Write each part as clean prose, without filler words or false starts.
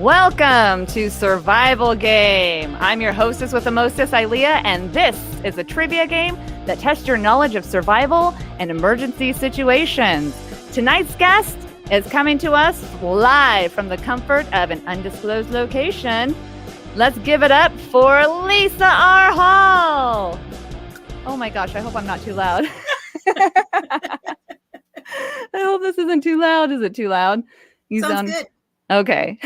Welcome to Survival Game. I'm your hostess with the mostest, iLeah, and this is a trivia game that tests your knowledge of survival and emergency situations. Tonight's guest is coming to us live from the comfort of an undisclosed location. Let's give it up for Lisa R. Hall. Oh my gosh, I hope I'm not too loud. I hope this isn't too loud. Is it too loud? You Sounds good. Okay.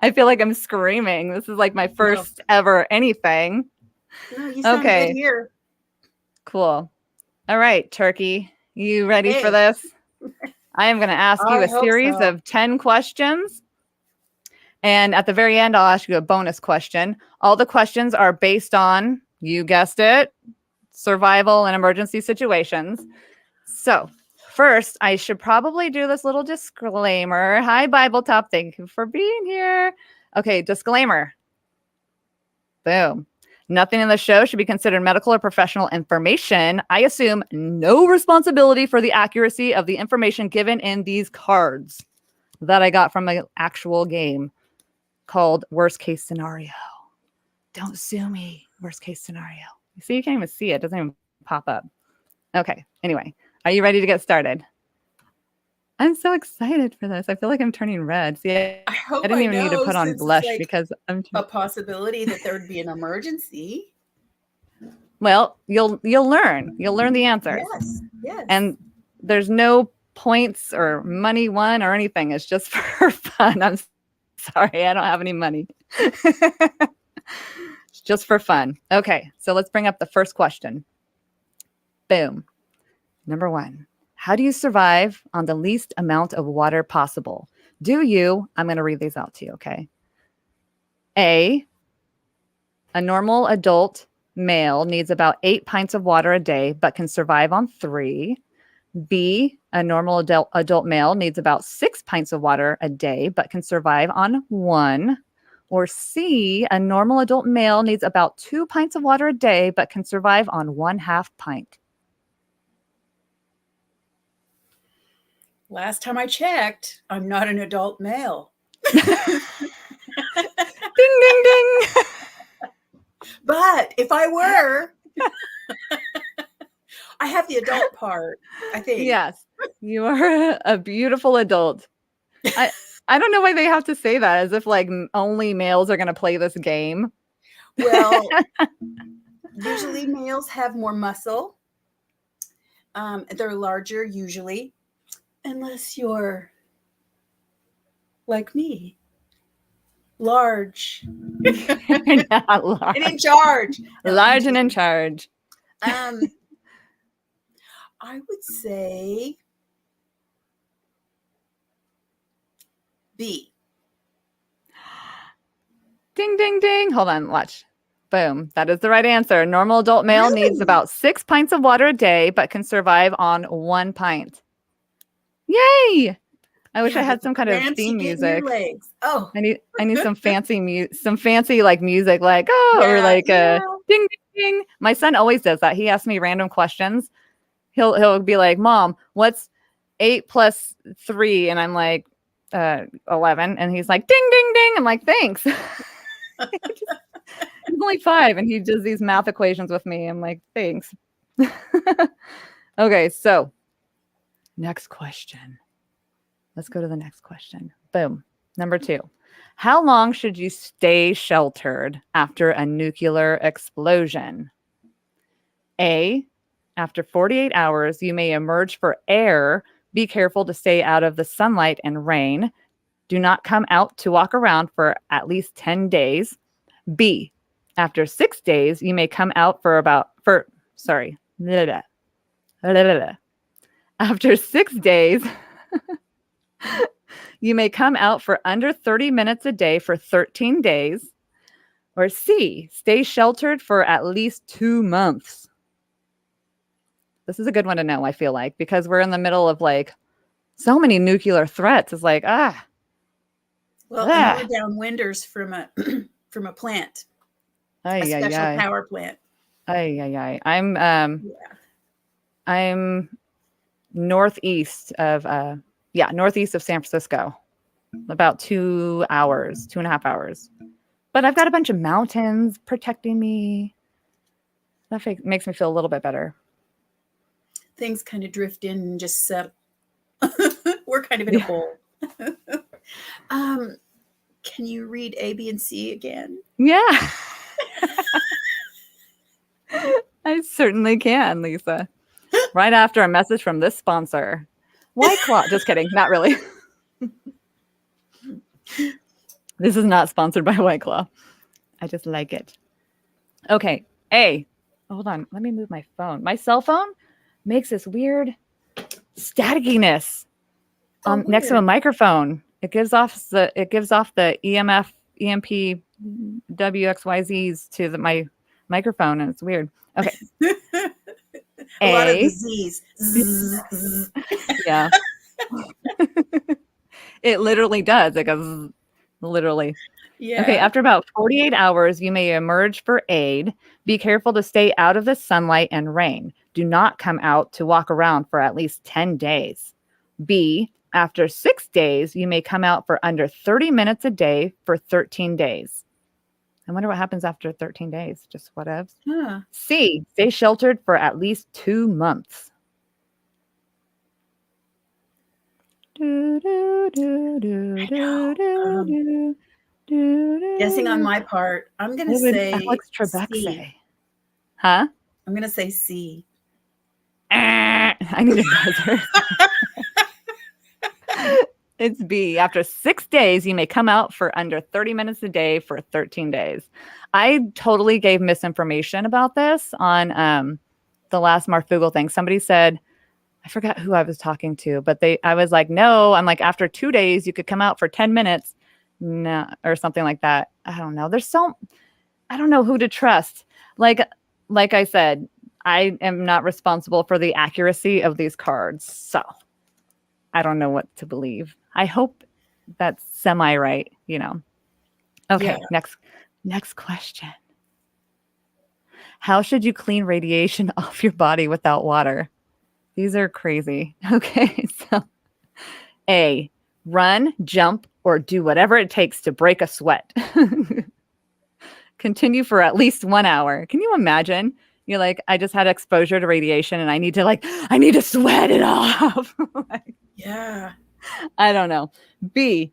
I feel like I'm screaming. This is like my first ever anything. No, you sound good here. Cool. All right, Turkey. You ready for this? I am going to ask you a series of 10 questions. And at the very end, I'll ask you a bonus question. All the questions are based on, you guessed it, survival and emergency situations. So first, I should probably do this little disclaimer. Hi, Bible Top. Thank you for being here. Okay, disclaimer. Boom. Nothing in the show should be considered medical or professional information. I assume no responsibility for the accuracy of the information given in these cards that I got from an actual game called Worst Case Scenario. Don't sue me. Worst case scenario. You see, you can't even see it. It doesn't even pop up. Okay, anyway. Are you ready to get started? I'm so excited for this. I feel like I'm turning red. See, I didn't even need to put on blush because I'm a possibility that there would be an emergency. Well, you'll learn. You'll learn the answers. Yes. And there's no points or money won or anything. It's just for fun. I'm sorry, I don't have any money. It's just for fun. Okay, so let's bring up the first question. Boom. Number 1, how do you survive on the least amount of water possible? I'm going to read these out to you, okay? A normal adult male needs about 8 pints of water a day, but can survive on 3. B, a normal adult male needs about 6 pints of water a day, but can survive on 1. Or C, a normal adult male needs about 2 pints of water a day, but can survive on 1/2 pint. Last time I checked, I'm not an adult male. Ding, ding, ding. But if I were, I have the adult part, I think. Yes, you are a beautiful adult. I don't know why they have to say that, as if like only males are going to play this game. Well, usually males have more muscle. They're larger usually. Unless you're like me, large. You're not large. And in charge. Large and in charge. I would say B. Ding, ding, ding. Hold on, watch. Boom. That is the right answer. Normal adult male needs about 6 pints of water a day, but can survive on 1 pint. Yay! I wish I had some kind of theme music. Oh, I need some fancy like music, like or like ding ding ding. My son always does that. He asks me random questions. He'll be like, "Mom, what's 8 plus 3?" And I'm like, 11. And he's like, "Ding ding ding." I'm like, "Thanks." He's only 5, and he does these math equations with me. I'm like, "Thanks." Okay, so. Next question. Let's go to the next question. Boom. Number 2. How long should you stay sheltered after a nuclear explosion? A, after 48 hours, you may emerge for air. Be careful to stay out of the sunlight and rain. Do not come out to walk around for at least 10 days. B, after 6 days, you may come out After 6 days, you may come out for under 30 minutes a day for 13 days. Or C, stay sheltered for at least 2 months. This is a good one to know, I feel like, because we're in the middle of like so many nuclear threats. It's like, Well, and we're downwinders from a plant. A special power plant. I'm northeast of San Francisco. about 2 hours, 2.5 hours. But I've got a bunch of mountains protecting me. That makes me feel a little bit better. Things kind of drift in and just settle. We're kind of in a bowl. Can you read A, B, and C again? Yeah. I certainly can, Lisa. Right after a message from this sponsor. White Claw. Just kidding. Not really. This is not sponsored by White Claw. I just like it. Okay. A. Hold on. Let me move my phone. My cell phone makes this weird staticiness next to a microphone. It gives off the EMF, EMP, WXYZs to my microphone, and it's weird. Okay. A lot of the Z's. Yeah. It literally does. It goes literally. Yeah. Okay. After about 48 hours, you may emerge for aid. Be careful to stay out of the sunlight and rain. Do not come out to walk around for at least 10 days. B. After 6 days, you may come out for under 30 minutes a day for 13 days. I wonder what happens after 13 days. Just whatevs. Huh. C. Stay sheltered for at least 2 months. Guessing on my part, I'm going to say Alex Trebek C. say? Huh? I'm going to say C. I need a buzzer. It's B. After 6 days, you may come out for under 30 minutes a day for 13 days. I totally gave misinformation about this on the last Marfugal thing. Somebody said, I forgot who I was talking to, but I was like, no, I'm like, after 2 days, you could come out for 10 minutes. No, or something like that. I don't know. I don't know who to trust. Like I said, I am not responsible for the accuracy of these cards. So I don't know what to believe. I hope that's semi-right, Okay, yeah. Next question. How should you clean radiation off your body without water? These are crazy. Okay, so A, run, jump, or do whatever it takes to break a sweat. Continue for at least 1 hour. Can you imagine? You're like, I just had exposure to radiation and I need to sweat it off. Yeah. I don't know. B,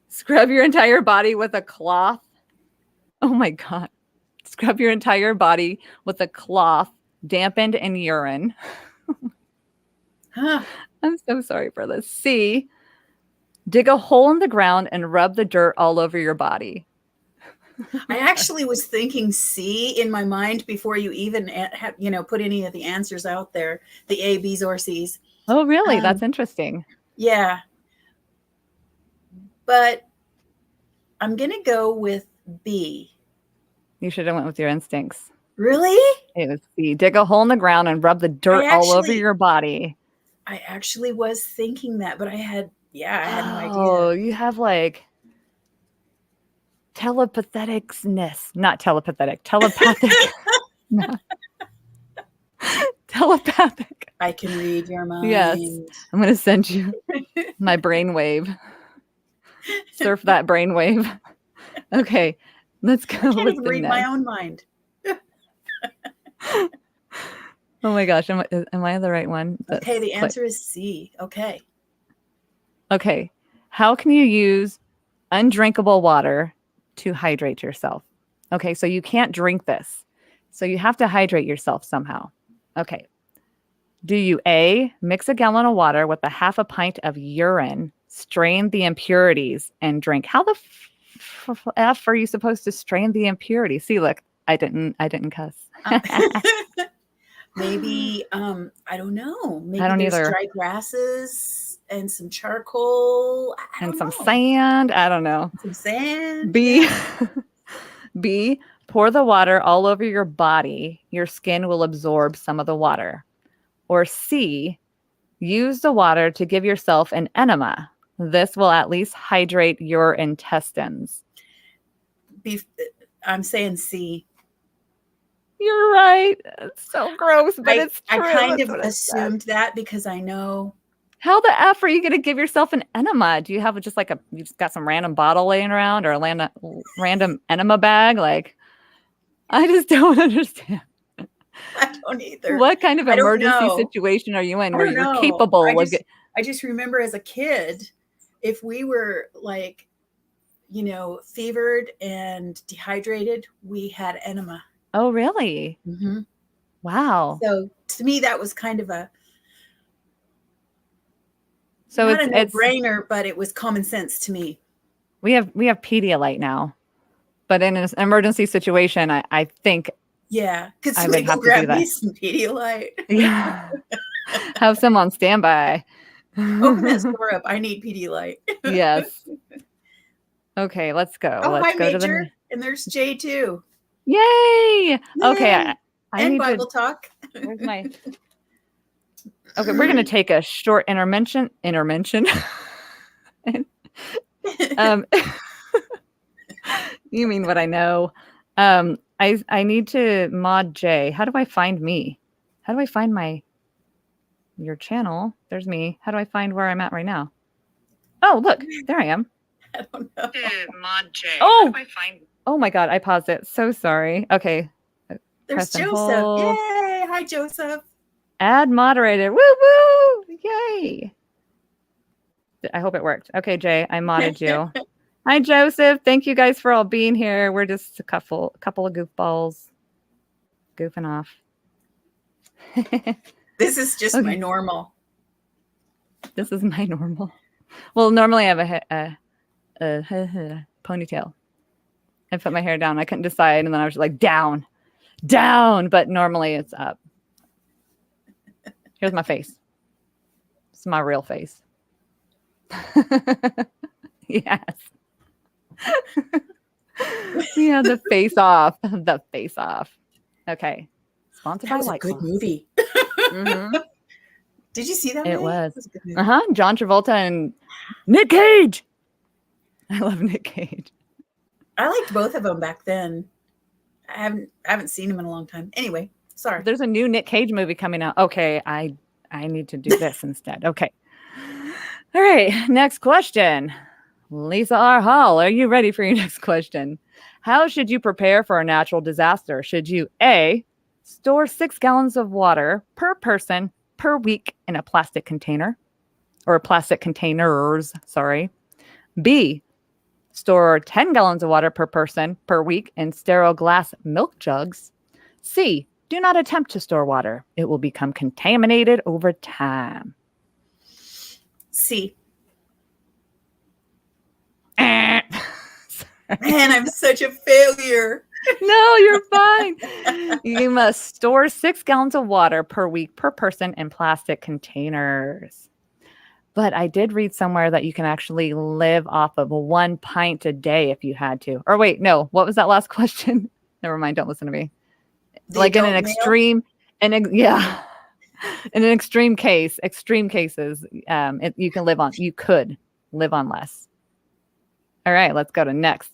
scrub your entire body with a cloth. Oh my God. Scrub your entire body with a cloth dampened in urine. Huh. I'm so sorry for this. C, dig a hole in the ground and rub the dirt all over your body. I actually was thinking C in my mind before you even put any of the answers out there, the A, B's, or C's. Oh, really? That's interesting. Yeah. But I'm going to go with B. You should have went with your instincts. Really? It was C. Dig a hole in the ground and rub the dirt all over your body. I actually was thinking that, but I had no idea. Oh, you have like telepathicness. Not telepathetic. Telepathic. Telepathic. I can read your mind. Yes. I'm going to send you my brainwave. Surf that brainwave. Okay. Let's go. I can't even read my own mind. Oh my gosh. Am I the right one? Okay. The answer is C. Okay. Okay. How can you use undrinkable water to hydrate yourself? Okay. So you can't drink this. So you have to hydrate yourself somehow. Okay. Do you A, mix a gallon of water with a half a pint of urine, strain the impurities, and drink? How the F are you supposed to strain the impurities? See, look, I didn't cuss. Maybe, I don't know. Maybe I don't there's either. Dry grasses and some charcoal. Some sand. I don't know. Some sand. B, B, pour the water all over your body. Your skin will absorb some of the water. Or C, use the water to give yourself an enema. This will at least hydrate your intestines. I'm saying C. You're right. It's so gross, but it's true. I kind of assumed that because I know How the F are you going to give yourself an enema? Do you have just like you just got some random bottle laying around or a random enema bag? Like, I just don't understand. I don't either. What kind of I don't emergency know. situation are you in I where don't you're know. capable of I just remember as a kid, if we were like, you know, fevered and dehydrated, we had enema. Oh, really? Mm-hmm. Wow. So to me, that was kind of a So not a it's no-brainer, but it was common sense to me. we have Pedialyte now, but in an emergency situation, I think Yeah, could I somebody would go have to do grab me that. some Pedialyte? Yeah. Have some on standby. Open that store up. I need Pedialyte. Yes. Okay, let's go. Oh, Let's hi, go to the. Major. And there's Jay too. Yay! Okay, Yay. I And need Bible to. talk. Where's my? Okay, we're gonna take a short intervention. um, you mean what I know? I need to mod Jay. How do I find me? How do I find your channel? There's me. How do I find where I'm at right now? Oh, look, there I am. I don't know. Mod Jay. Oh, how do I find? Oh my God, I paused it. So sorry. Okay. There's Joseph. Yay! Hi, Joseph. Add moderator. Woo woo! Yay! I hope it worked. Okay, Jay, I modded you. Hi, Joseph. Thank you guys for all being here. We're just a couple of goofballs goofing off. This is just my normal. This is my normal. Well, normally I have a ponytail. I put my hair down. I couldn't decide, and then I was like down, but normally it's up. Here's my face. It's my real face. Yes. Yeah, the face off. The face off. Okay. Sponsored by White Claw. That was a good movie. Mm-hmm. Did you see that movie? It was. It was a good movie. John Travolta and Nick Cage. I love Nick Cage. I liked both of them back then. I haven't seen him in a long time. Anyway, sorry. There's a new Nick Cage movie coming out. Okay, I need to do this instead. Okay. All right, next question. Lisa R. Hall, are you ready for your next question? How should you prepare for a natural disaster? Should you A, store 6 gallons of water per person per week in a plastic container or plastic containers, sorry. B, store 10 gallons of water per person per week in sterile glass milk jugs. C, do not attempt to store water. It will become contaminated over time. C. Man, I'm such a failure. No, you're fine. You must store 6 gallons of water per week per person in plastic containers. But I did read somewhere that you can actually live off of 1 pint a day if you had to. Or wait, no. What was that last question? Never mind. Don't listen to me. Like in an extreme, yeah, in an extreme cases, you could live on less. All right, let's go to next.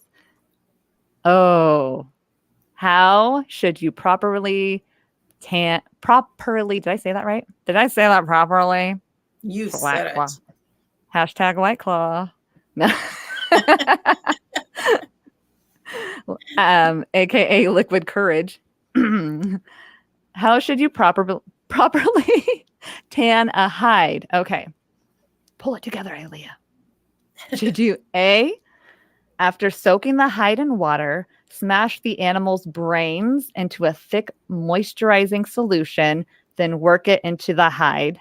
Oh, how should you properly, did I say that right? Did I say that properly? You said it. Hashtag White Claw. AKA liquid courage. How should you properly tan a hide? Okay. Pull it together, iLeah. Should you A, after soaking the hide in water, smash the animal's brains into a thick moisturizing solution, then work it into the hide?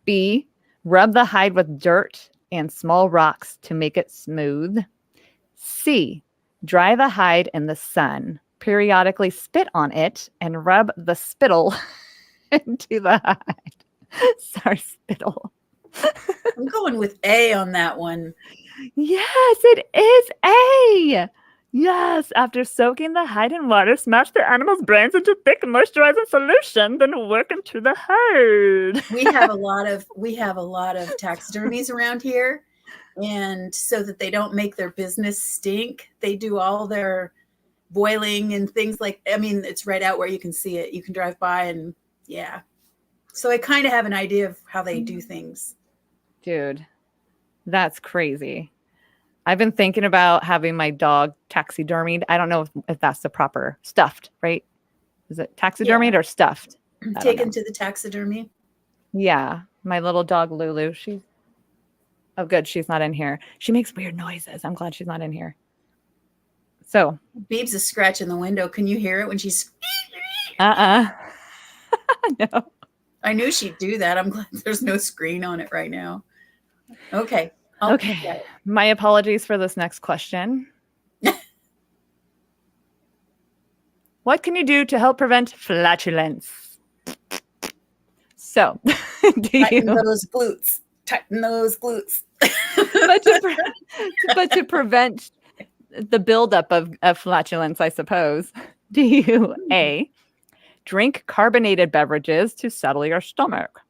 B, rub the hide with dirt and small rocks to make it smooth. C, dry the hide in the sun, periodically spit on it, and rub the spittle into the hide. Sorry, spittle. I'm going with A on that one. Yes, it is A. Yes, after soaking the hide in water, smash the animal's brains into thick moisturizing solution, then work into the hide. We have a lot of taxidermies around here, and so that they don't make their business stink, they do all their boiling and things like. I mean, it's right out where you can see it. You can drive by, and yeah. So I kind of have an idea of how they do things. Dude, that's crazy. I've been thinking about having my dog taxidermied. I don't know if that's the proper stuffed, right? Is it taxidermied or stuffed? Taken to the taxidermy. Yeah. My little dog Lulu. Oh, good. She's not in here. She makes weird noises. I'm glad she's not in here. So Beebs is scratching the window. Can you hear it when she's no. I knew she'd do that. I'm glad there's no screen on it right now. Okay. Okay. My apologies for this next question. What can you do to help prevent flatulence? So, tighten those glutes. Tighten those glutes. but to prevent the buildup of flatulence, I suppose, do you A, drink carbonated beverages to settle your stomach?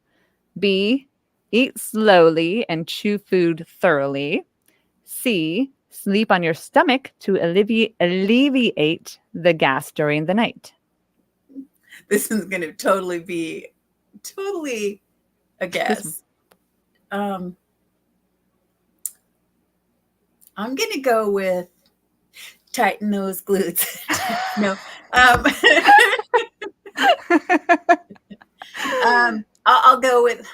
B, eat slowly and chew food thoroughly? C, sleep on your stomach to alleviate the gas during the night? This is going to totally be a guess. I'm going to go with tighten those glutes. No. I'll go with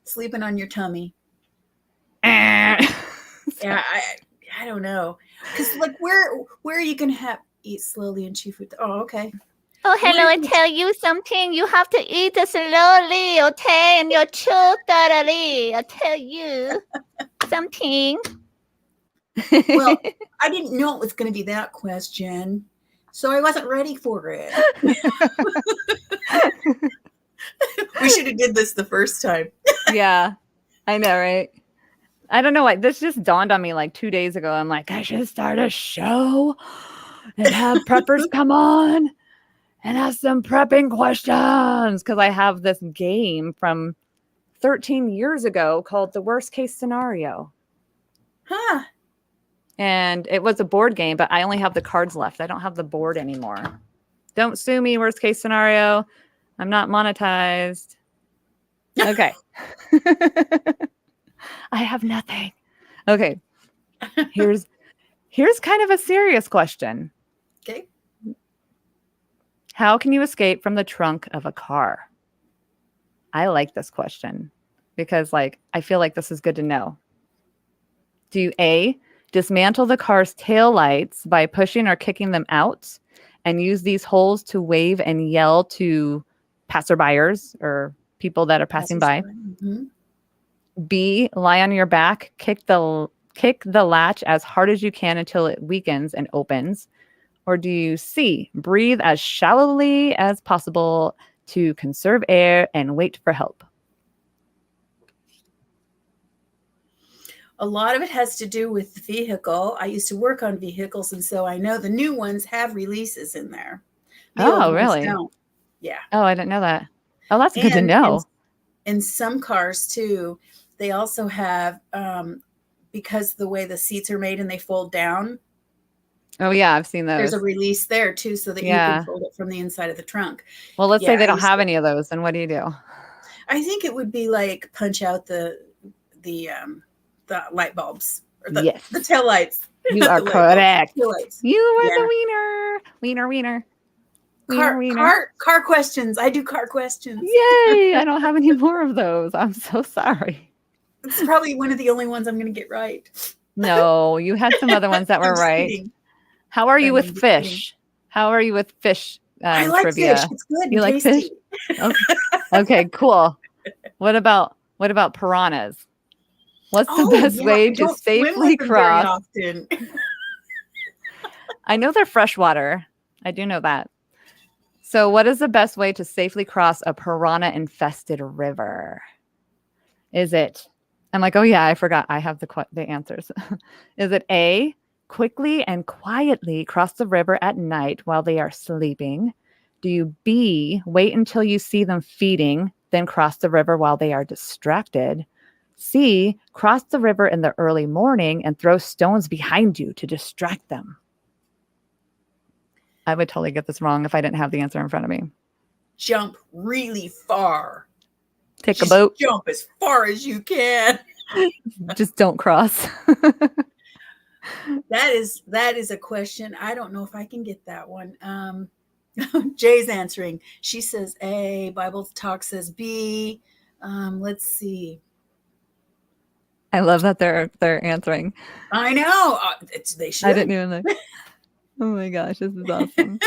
sleeping on your tummy. Yeah, I don't know. Because like where you can eat slowly and chew food. Oh, okay. Oh, hello, I tell you something. You have to eat slowly, okay? And you chew thoroughly. I tell you something. Well, I didn't know it was going to be that question, so I wasn't ready for it. We should have did this the first time. Yeah, I know, right? I don't know why. This just dawned on me like 2 days ago. I'm like, I should start a show and have preppers come on and ask some prepping questions, because I have this game from 13 years ago called The Worst Case Scenario. Huh. And it was a board game, but I only have the cards left. I don't have the board anymore. Don't sue me, worst case scenario. I'm not monetized. Okay. I have nothing. Okay. Here's kind of a serious question. Okay. How can you escape from the trunk of a car? I like this question because I feel like this is good to know. Do you A, dismantle the car's taillights by pushing or kicking them out and use these holes to wave and yell to passerbyers or people that are passing by? Mm-hmm. B, lie on your back, kick the latch as hard as you can until it weakens and opens? Or do you C, breathe as shallowly as possible to conserve air and wait for help? A lot of it has to do with the vehicle. I used to work on vehicles, and so I know the new ones have releases in there. The old ones really? don't. Yeah. Oh, I didn't know that. Oh, that's good to know. In some cars, too, they also have, because the way the seats are made and they fold down. Oh, yeah, I've seen those. There's a release there, too, so that you can fold it from the inside of the trunk. Well, let's say they don't have any of those. Then what do you do? I think it would be like punch out the light bulbs or the tail lights. You are correct. You are the wiener. Car questions. I do car questions. Yay! I don't have any more of those. I'm so sorry. It's probably one of the only ones I'm going to get right. No, you had some other ones that were right. Kidding. How are you with fish? How are you with fish? I like trivia? fish. It's good. You like fish? Okay, cool. What about piranhas? What's the best way to safely cross? I know they're freshwater. I do know that. So what is the best way to safely cross a piranha-infested river? Is it, I'm like, oh yeah, I forgot. I have the answers. Is it A, quickly and quietly cross the river at night while they are sleeping? Do you B, wait until you see them feeding, then cross the river while they are distracted? C, cross the river in the early morning and throw stones behind you to distract them? I would totally get this wrong if I didn't have the answer in front of me. jump really far. Take a boat. Jump as far as you can. Just don't cross. That is a question. I don't know if I can get that one. Jay's answering. She says A. Bible Talk says B. Let's see. I love that they're answering. I know. They should. I didn't even look. Oh my gosh, this is awesome.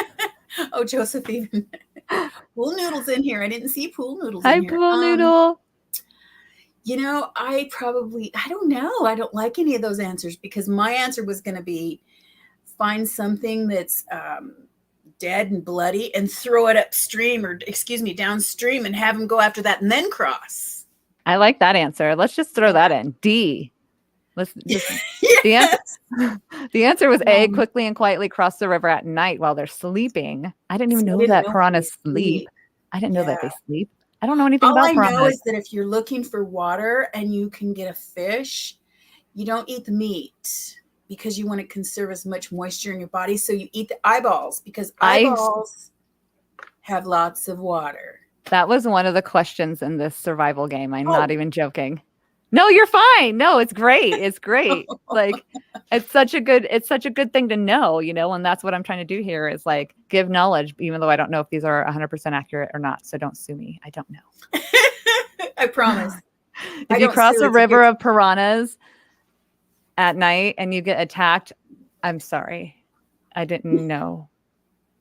Oh, Josephine. Pool Noodle's in here. I didn't see Pool Noodles Hi, in here. Pool Noodle. I don't know. I don't like any of those answers because my answer was going to be find something that's dead and bloody and throw it upstream downstream and have them go after that and then cross. I like that answer. Let's just throw that in. D. Let's just Yes. the answer was A, quickly and quietly cross the river at night while they're sleeping. I didn't even know that piranhas sleep. I didn't know that they sleep. I don't know anything about piranhas. All I know is that if you're looking for water and you can get a fish, you don't eat the meat because you want to conserve as much moisture in your body. So you eat the eyeballs because eyeballs have lots of water. That was one of the questions in this survival game. I'm not even joking. No, you're fine. No, it's great. It's great. Like it's such a good thing to know, and that's what I'm trying to do here is like give knowledge, even though I don't know if these are 100% accurate or not. So don't sue me. I don't know. I promise. If you cross a river of piranhas at night and you get attacked, I'm sorry. I didn't know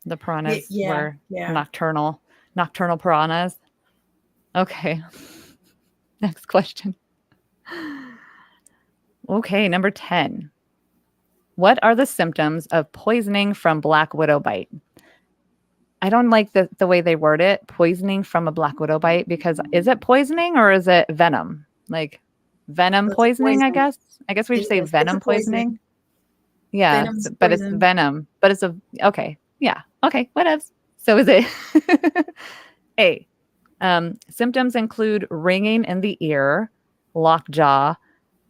the piranhas were nocturnal piranhas. Okay. Next question. Okay, number 10. What are the symptoms of poisoning from black widow bite? I don't like the way they word it, poisoning from a black widow bite, because is it poisoning or is it venom? Like venom poisoning, I guess? I guess we should say venom poisoning. Yeah, but it's venom. But it's okay. Yeah. Okay, whatevs. So is it A. Symptoms include ringing in the ear, lockjaw,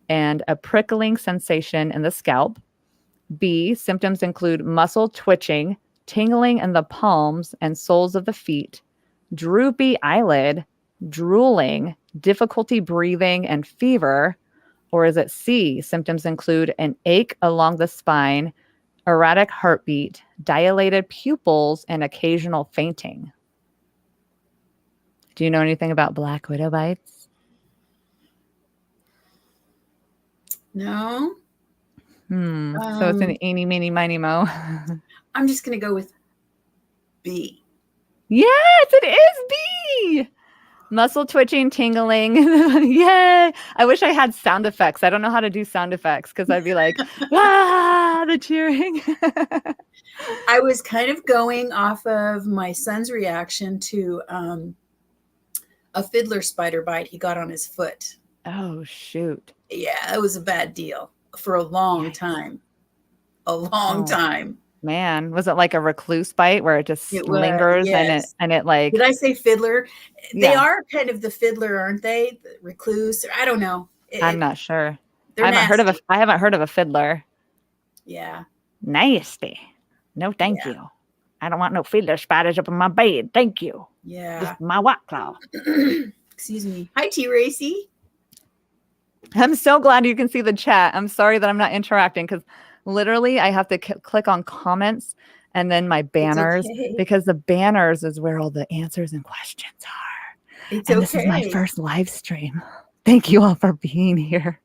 and a prickling sensation in the scalp. B, symptoms include muscle twitching, tingling in the palms and soles of the feet, droopy eyelid, drooling, difficulty breathing, and fever. Or is it C, symptoms include an ache along the spine, erratic heartbeat, dilated pupils, and occasional fainting? Do you know anything about black widow bites? No. So it's an eeny, meeny, miny, mo. I'm just going to go with B. Yes, it is B. Muscle twitching, tingling. Yay. I wish I had sound effects. I don't know how to do sound effects because I'd be like, the cheering. I was kind of going off of my son's reaction to a fiddler spider bite he got on his foot. Oh, shoot. Yeah, it was a bad deal for a long time. A long time. Man, was it like a recluse bite where it just lingers and it like... Did I say fiddler? Yeah. They are kind of the fiddler, aren't they? The recluse. I don't know. I'm not sure. I haven't heard of a fiddler. Yeah. Nasty. No, thank you. I don't want no fiddler spiders up in my bed. Thank you. Yeah. Just my white claw. Excuse me. Hi, T. Racy. I'm so glad you can see the chat. I'm sorry that I'm not interacting because literally I have to click on comments and then my banners because the banners is where all the answers and questions are. This is my first live stream. Thank you all for being here.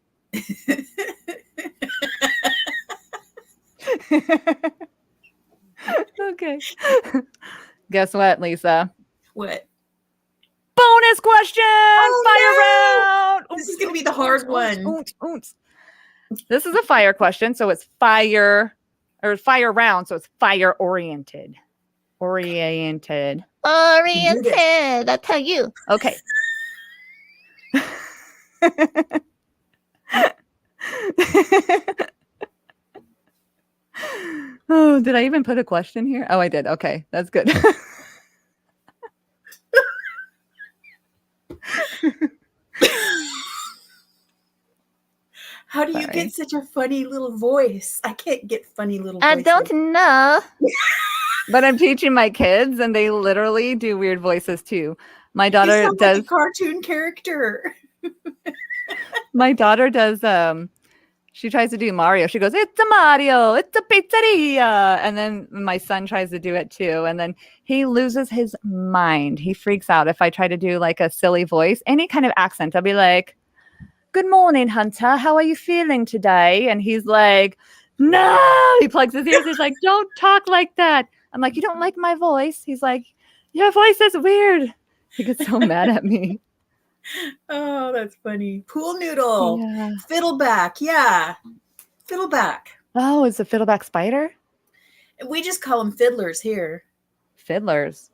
Okay. Guess what, Lisa? What? Bonus question! Fire round! This is going to be the hard one. This is a fire question, so it's fire round, so it's fire oriented. Oriented. I tell you. Okay. Oh, did I even put a question here? Oh, I did. Okay, that's good. How do you get such a funny little voice? I can't get funny little voices. I don't know. But I'm teaching my kids, and they literally do weird voices too. My daughter You sound does like a cartoon character. my daughter does she tries to do Mario. She goes, "It's a Mario, it's a pizzeria." And then my son tries to do it too. And then he loses his mind. He freaks out if I try to do like a silly voice, any kind of accent. I'll be like, "Good morning, Hunter. How are you feeling today?" And he's like, "No." He plugs his ears. He's like, "Don't talk like that." I'm like, "You don't like my voice?" He's like, "Your voice is weird." He gets so mad at me. Oh, that's funny. Pool noodle. Yeah. Fiddleback. Yeah. Fiddleback. Oh, it's a fiddleback spider? We just call them fiddlers here. Fiddlers.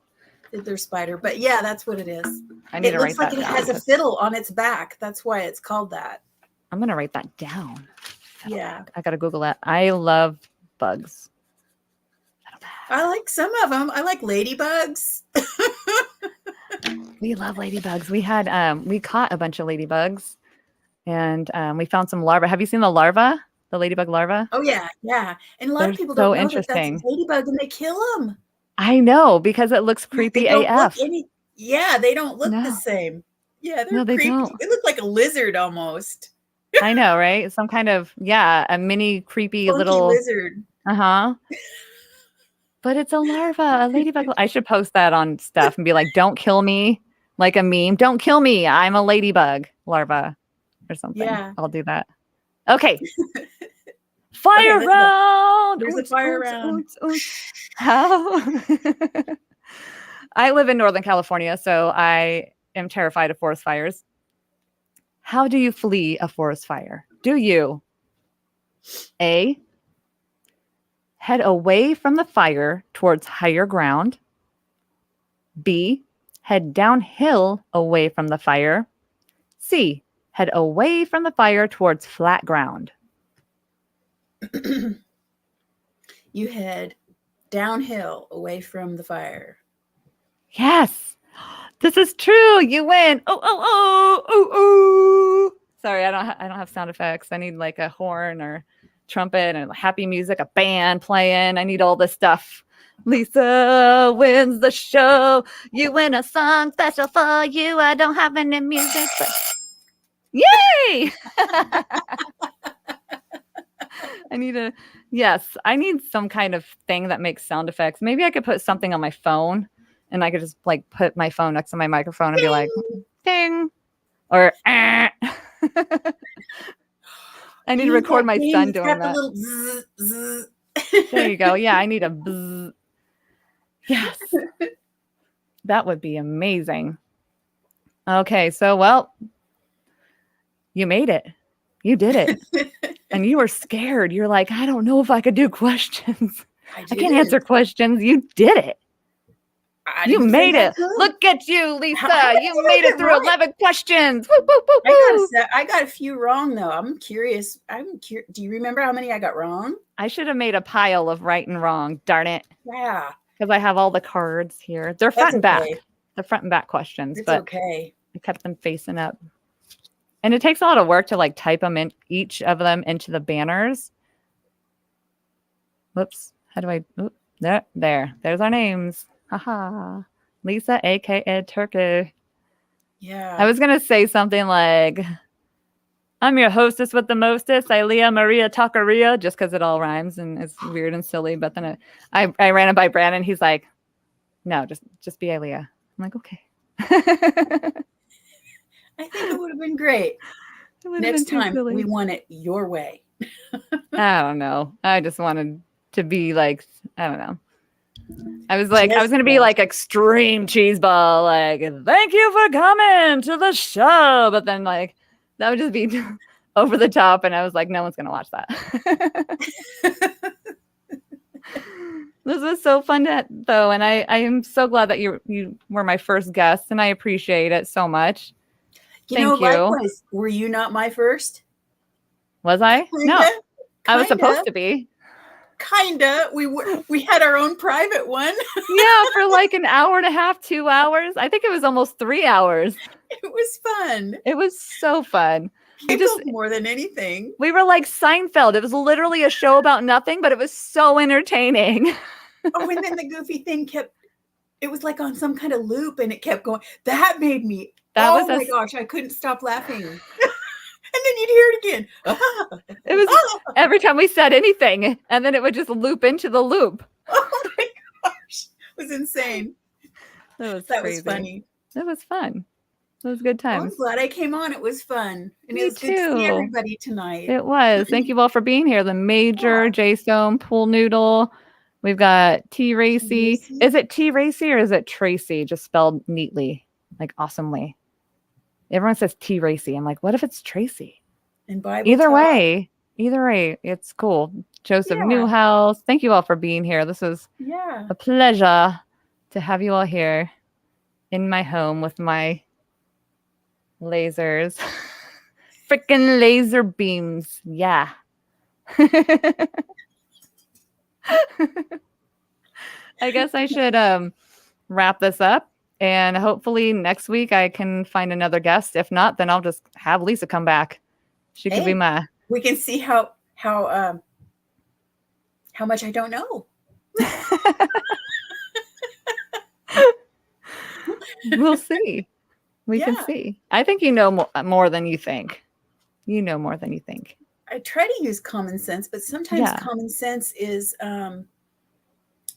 Fiddler spider. But yeah, that's what it is. I need It to looks write like that it down. has a fiddle on its back. That's why it's called that. I'm going to write that down. Yeah. I got to Google that. I love bugs. I like some of them. I like ladybugs. We love ladybugs. We had we caught a bunch of ladybugs, and we found some larvae. Have you seen the larva? The ladybug larva? Oh yeah, yeah. And a lot They're of people so don't know interesting. that that's a ladybug, and they kill them. I know, because it looks creepy AF. Yeah, they don't look the No. same. Yeah, they're No, they creepy. don't. They look like a lizard almost. I know, right? Some kind of, a mini creepy Funky little lizard. Uh-huh. But it's a larva, a ladybug. I should post that on stuff and be like, "Don't kill me," like a meme. "Don't kill me. I'm a ladybug larva," or something. Yeah. I'll do that. Okay. Fire Okay, round. There's a fire round. How? I live in Northern California, so I am terrified of forest fires. How do you flee a forest fire? Do you A, head away from the fire towards higher ground? B, head downhill away from the fire? C, head away from the fire towards flat ground? You head downhill away from the fire. Yes, this is true. You win. Oh. Sorry, I don't have sound effects. I need like a horn or trumpet and happy music, a band playing. I need all this stuff. Lisa wins the show. You win a song special for you. I don't have any music, but yay! I need some kind of thing that makes sound effects. Maybe I could put something on my phone, and I could just like put my phone next to my microphone and be like, ding, or I need to record my son doing that. Little zzz, zzz. There you go. Yeah, I need a bzzz. Yes. That would be amazing. Okay, so you made it. You did it. And you were scared. You're like, "I don't know if I could do questions. I can't answer questions." You did it. You made it. Look at you, Lisa. You made it through 11 questions. Woo, woo, woo, woo. I got a few wrong, though. I'm curious. Do you remember how many I got wrong? I should have made a pile of right and wrong. Darn it. Yeah. Because I have all the cards here. They're front and back. The front and back questions. It's but okay. I kept them facing up. And it takes a lot of work to like type them in, each of them into the banners. Whoops. How do I? There's our names. Haha. Lisa, aka Turkey. Yeah. I was gonna say something like, "I'm your hostess with the mostest, iLeah Maria Taqueria," just because it all rhymes and it's weird and silly. But then I ran it by Brandon. He's like, "No, just be iLeah." I'm like, "Okay." I think it would have been great. Next time we want it your way. I don't know. I just wanted to be like, I don't know. I was going to be like extreme cheese ball, like, "Thank you for coming to the show." But then like, that would just be over the top. And I was like, no one's going to watch that. This was so fun though. And I am so glad that you were my first guest, and I appreciate it so much. Thank you. Likewise. Were you not my first? Was I? Kinda, No, I was kinda. supposed to be. Kinda. We had our own private one. Yeah, for like an hour and a half, 2 hours. I think it was almost 3 hours. It was fun. It was so fun. More than anything. We were like Seinfeld. It was literally a show about nothing, but it was so entertaining. Oh, and then the goofy thing it was like on some kind of loop and it kept going. That made me, my gosh, I couldn't stop laughing. And then you'd hear it again. It was every time we said anything, and then it would just loop into the loop. Oh my gosh. It was insane. That was funny. It was fun. It was good times. I'm glad I came on. It was fun. And it was good to see everybody tonight. It was. Thank you all for being here. The Major, J-Stone, Pool Noodle. We've got T Racy. Is it T Racy or is it Tracy? Just spelled neatly, like awesomely. Everyone says T Racy. I'm like, what if it's Tracy? And Bible either way, it's cool. Joseph Newhouse. Thank you all for being here. This was a pleasure to have you all here in my home with my lasers. Freaking laser beams. Yeah. I guess I should wrap this up, and hopefully next week I can find another guest. If not, then I'll just have Lisa come back. She could be we can see how much I don't know. We'll see. We can see. I think you know more than you think. You know more than you think. I try to use common sense, but sometimes common sense is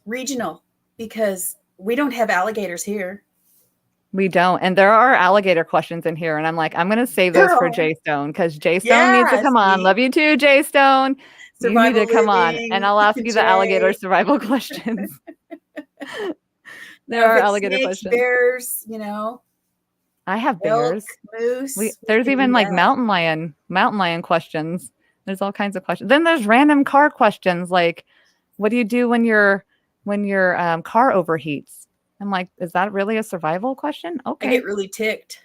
regional because we don't have alligators here. We don't. And there are alligator questions in here. And I'm like, I'm going to save those for J-Stone because J-Stone needs to come on. Love you too, J-Stone. You need to come on. And I'll ask you the alligator survival questions. There are alligator questions. Bears, you know. I have bears. Moose. There's even like mountain lion questions. There's all kinds of questions. Then there's random car questions like, what do you do when your car overheats? I'm like, is that really a survival question? Okay. I get really ticked.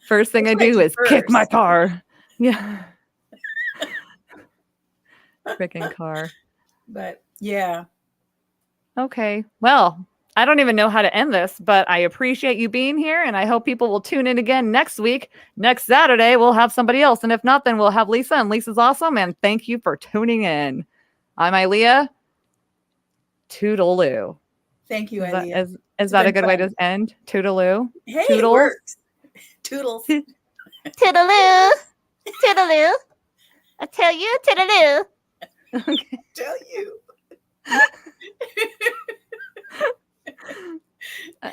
First thing I do is kick my car. Yeah. Freaking car. But yeah. Okay. Well, I don't even know how to end this, but I appreciate you being here, and I hope people will tune in again next week. Next Saturday, we'll have somebody else, and if not, then we'll have Lisa, and Lisa's awesome, and thank you for tuning in. I'm iLeah. Toodaloo. Thank you, iLeah. Is that a good way to end? Toodaloo? Hey, Toodles? It works. Toodles. Toodaloo. Toodaloo. I tell you, toodaloo. Okay. Tell